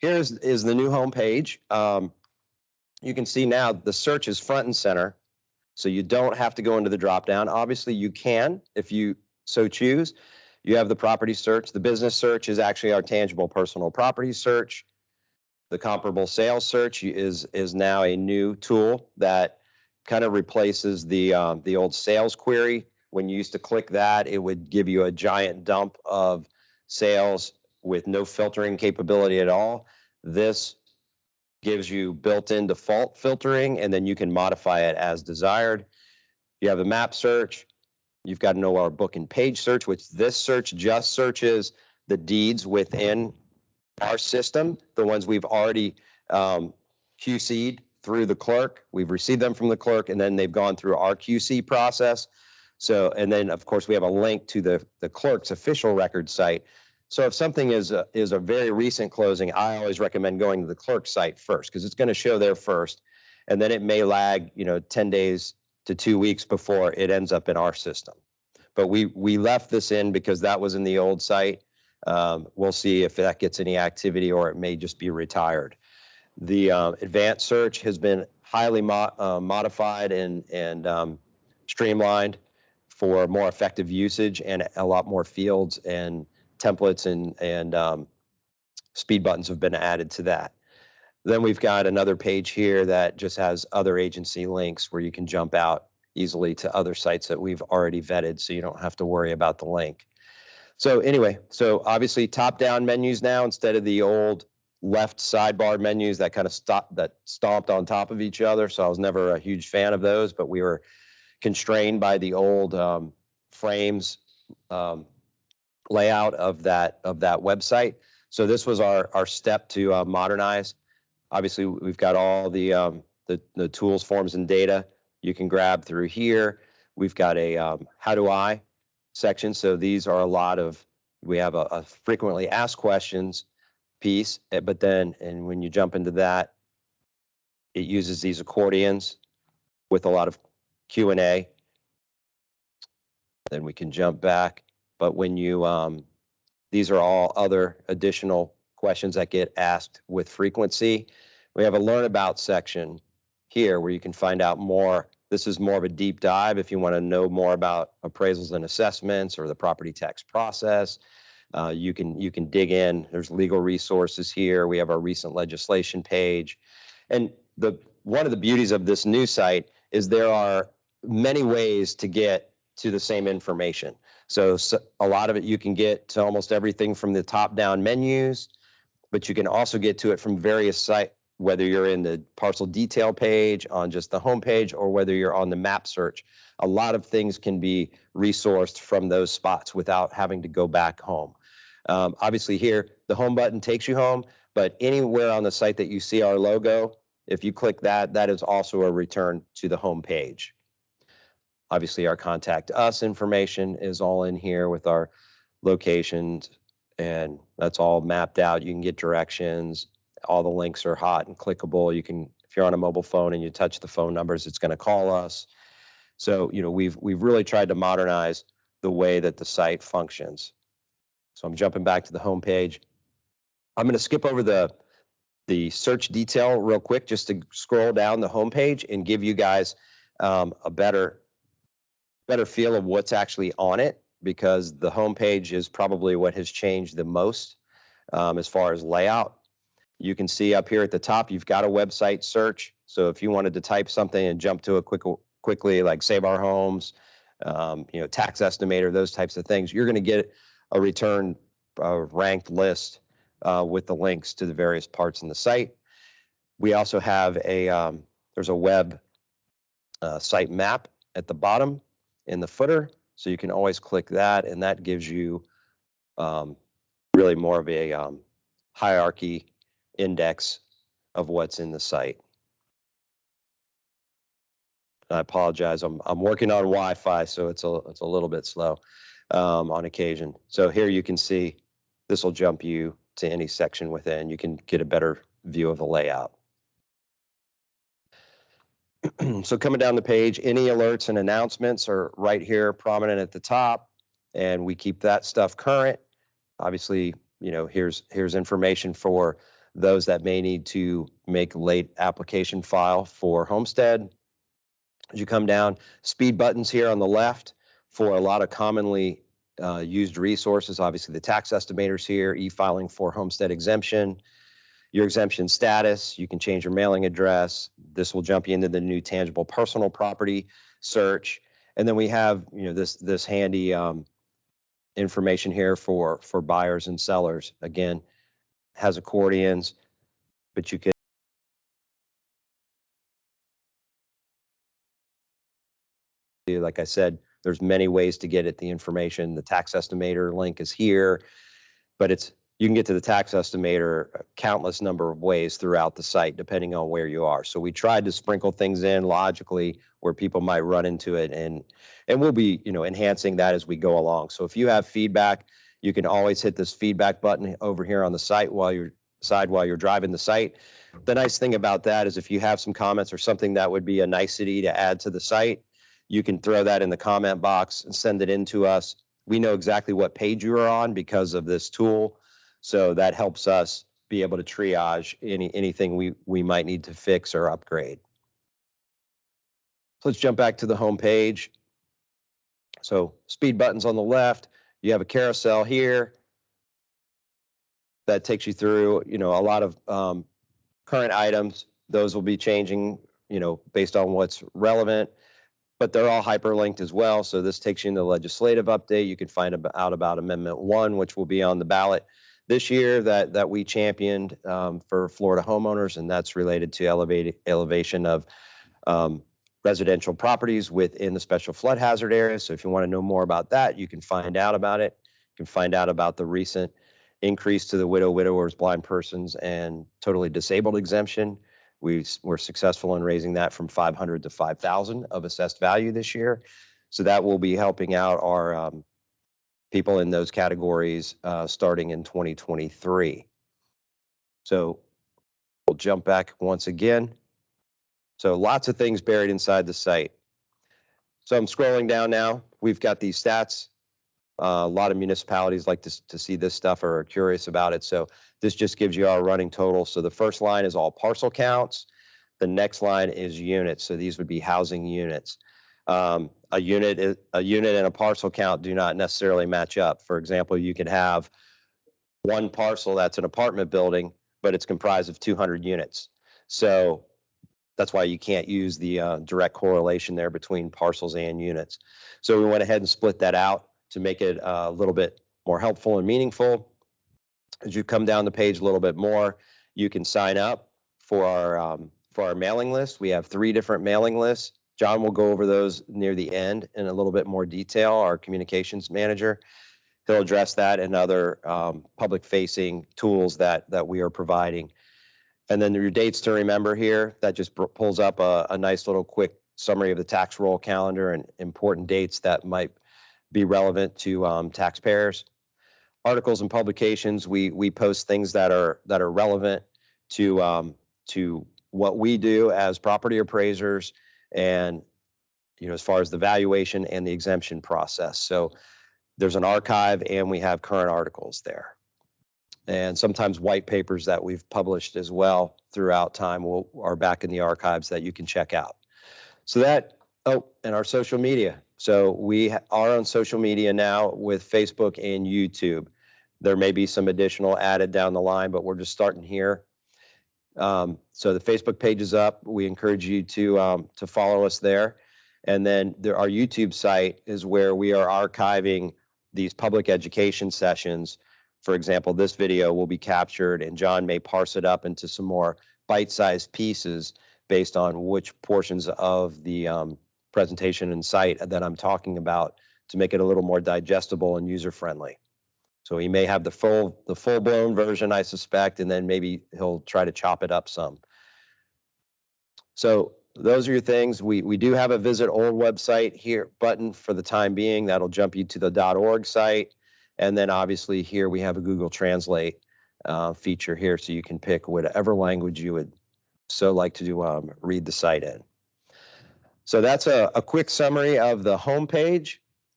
Here is the new home page. You can see now the search is front and center, so you don't have to go into the drop down. Obviously, you can if you so choose. You have the property search. The business search is actually our tangible personal property search. The comparable sales search is now a new tool that kind of replaces the old sales query. When you used to click that, it would give you a giant dump of sales with no filtering capability at all. This gives you built-in default filtering, and then you can modify it as desired. You have the map search. You've got an OR book and page search, which this search just searches the deeds within our system, the ones we've already QC'd through the clerk. We've received them from the clerk, and then they've gone through our QC process. So, and then of course we have a link to the clerk's official record site. So if something is a very recent closing, I always recommend going to the clerk's site first, because it's going to show there first, and then it may lag, 10 days to 2 weeks before it ends up in our system. But we left this in because that was in the old site. We'll see if that gets any activity, or it may just be retired. The advanced search has been highly modified and streamlined for more effective usage, and a lot more fields and templates and speed buttons have been added to that. Then we've got another page here that just has other agency links where you can jump out easily to other sites that we've already vetted, so you don't have to worry about the link. So anyway, so obviously top-down menus now instead of the old left sidebar menus that kind of stomped on top of each other. So I was never a huge fan of those, but we were constrained by the old frames layout of that website. So this was our step to modernize. Obviously, we've got all the tools, forms, and data you can grab through here. We've got a how do I section. So these are a lot of, we have a frequently asked questions piece, but then, and when you jump into that, it uses these accordions with a lot of Q&A. Then we can jump back. But when you, these are all other additional questions that get asked with frequency. We have a learn about section here where you can find out more. This is more of a deep dive if you want to know more about appraisals and assessments or the property tax process. You can dig in. There's legal resources here. We have our recent legislation page. And one of the beauties of this new site is there are many ways to get to the same information. So a lot of it you can get to almost everything from the top-down menus, but you can also get to it from various sites, whether you're in the parcel detail page on just the home page or whether you're on the map search. A lot of things can be resourced from those spots without having to go back home. Obviously here, the home button takes you home, but anywhere on the site that you see our logo, if you click that, that is also a return to the home page. Obviously our contact us information is all in here with our locations, and that's all mapped out. You can get directions. All the links are hot and clickable. You can, if you're on a mobile phone and you touch the phone numbers, it's going to call us. So, we've really tried to modernize the way that the site functions. So I'm jumping back to the home page. I'm going to skip over the search detail real quick just to scroll down the home page and give you guys a better feel of what's actually on it, because the home page is probably what has changed the most as far as layout. You can see up here at the top, you've got a website search. So if you wanted to type something and jump to a quickly like Save Our Homes, tax estimator, those types of things, you're going to get a return ranked list with the links to the various parts in the site. We also have there's a web site map at the bottom in the footer. So you can always click that, and that gives you really more of a hierarchy index of what's in the site. I apologize. I'm working on Wi-Fi, so it's a little bit slow on occasion. So here you can see this will jump you to any section within. You can get a better view of the layout. So coming down the page, any alerts and announcements are right here prominent at the top, and we keep that stuff current. Obviously, here's information for those that may need to make late application file for homestead. As you come down, speed buttons here on the left for a lot of commonly used resources. Obviously, the tax estimators here, e-filing for homestead exemption, your exemption status. You can change your mailing address. This will jump you into the new tangible personal property search. And then we have, this handy information here for buyers and sellers. Again, has accordions, but you can, like I said, there's many ways to get at the information. The tax estimator link is here, but you can get to the tax estimator a countless number of ways throughout the site, depending on where you are. So we tried to sprinkle things in logically where people might run into it, and we'll be, enhancing that as we go along. So if you have feedback, you can always hit this feedback button over here on the site while you're driving the site. The nice thing about that is if you have some comments or something that would be a nicety to add to the site, you can throw that in the comment box and send it in to us. We know exactly what page you are on because of this tool. So that helps us be able to triage anything we might need to fix or upgrade. So let's jump back to the home page. So speed buttons on the left, you have a carousel here that takes you through, a lot of current items. Those will be changing, based on what's relevant, but they're all hyperlinked as well. So this takes you into the legislative update. You can find out about Amendment 1, which will be on the ballot this year that we championed for Florida homeowners, and that's related to elevation of residential properties within the special flood hazard area. So if you want to know more about that, you can find out about it. You can find out about the recent increase to the widowers, blind persons, and totally disabled exemption. We were successful in raising that from 500 to 5,000 of assessed value this year. So that will be helping out our people in those categories starting in 2023. So we'll jump back once again. So lots of things buried inside the site. So I'm scrolling down now. We've got these stats. A lot of municipalities like to see this stuff or are curious about it. So this just gives you our running total. So the first line is all parcel counts. The next line is units. So these would be housing units. A unit and a parcel count do not necessarily match up. For example, you could have one parcel that's an apartment building, but it's comprised of 200 units. So that's why you can't use the direct correlation there between parcels and units. So we went ahead and split that out to make it a little bit more helpful and meaningful. As you come down the page a little bit more, you can sign up for our mailing list. We have 3 different mailing lists. John will go over those near the end in a little bit more detail, our communications manager. He'll address that and other public-facing tools that we are providing. And then your dates to remember here, that just pulls up a nice little quick summary of the tax roll calendar and important dates that might be relevant to taxpayers. Articles and publications, we post things that are relevant to what we do as property appraisers, and as far as the valuation and the exemption process. So there's an archive, and we have current articles there, and sometimes white papers that we've published as well throughout time are back in the archives that you can check out. So and our social media. So we are on social media now with Facebook and YouTube. There may be some additional added down the line, but we're just starting here. So the Facebook page is up. We encourage you to follow us there. And then our YouTube site is where we are archiving these public education sessions. For example, this video will be captured, and John may parse it up into some more bite-sized pieces based on which portions of the presentation and site that I'm talking about to make it a little more digestible and user-friendly. So he may have the full-blown version, I suspect, and then maybe he'll try to chop it up some. So those are your things. We do have a visit old website here button for the time being. That'll jump you to the .org site. And then obviously here we have a Google Translate feature here, so you can pick whatever language you would so like to read the site in. So that's a quick summary of the home page.